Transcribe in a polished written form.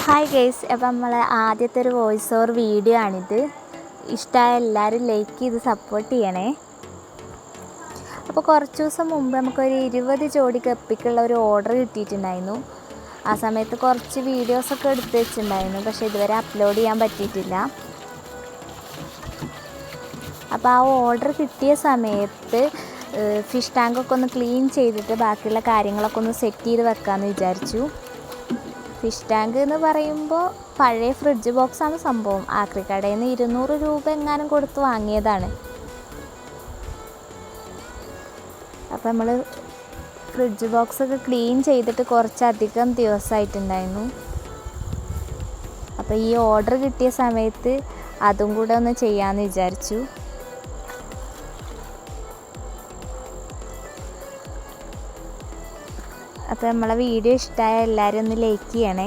Hi guys, അപ്പോൾ നമ്മളെ ആദ്യത്തെ ഒരു വോയിസ് ഓവർ വീഡിയോ ആണിത്. ഇഷ്ടമായ എല്ലാവരും ലൈക്ക് ചെയ്ത് സപ്പോർട്ട് ചെയ്യണേ. അപ്പോൾ കുറച്ച് ദിവസം മുമ്പ് നമുക്കൊരു 20 ജോഡി ഗപ്പിക്കുള്ള ഒരു ഓർഡർ കിട്ടിയിട്ടുണ്ടായിരുന്നു. ആ സമയത്ത് കുറച്ച് വീഡിയോസൊക്കെ എടുത്ത് വെച്ചിട്ടുണ്ടായിരുന്നു, പക്ഷേ ഇതുവരെ അപ്ലോഡ് ചെയ്യാൻ പറ്റിയിട്ടില്ല. അപ്പോൾ ആ ഓർഡർ കിട്ടിയ സമയത്ത് ഫിഷ് ടാങ്കൊക്കെ ഒന്ന് ക്ലീൻ ചെയ്തിട്ട് ബാക്കിയുള്ള കാര്യങ്ങളൊക്കെ ഒന്ന് സെറ്റ് ചെയ്ത് വെക്കാമെന്ന് വിചാരിച്ചു. ഫിഷ് ടാങ്ക് എന്ന് പറയുമ്പോൾ പഴയ ഫ്രിഡ്ജ് ബോക്സാണ് സംഭവം. ആക്രിക്കടയിൽ നിന്ന് 200 രൂപ എങ്ങാനും കൊടുത്ത് വാങ്ങിയതാണ്. അപ്പോൾ നമ്മൾ ഫ്രിഡ്ജ് ബോക്സൊക്കെ ക്ലീൻ ചെയ്തിട്ട് കുറച്ചധികം ദിവസമായിട്ടുണ്ടായിരുന്നു. അപ്പോൾ ഈ ഓർഡർ കിട്ടിയ സമയത്ത് അതും കൂടെ ഒന്ന് ചെയ്യാമെന്ന് വിചാരിച്ചു. അപ്പോൾ നമ്മളെ വീഡിയോ ഇഷ്ടമായ എല്ലാവരും ഒന്ന് ലൈക്ക് ചെയ്യണേ.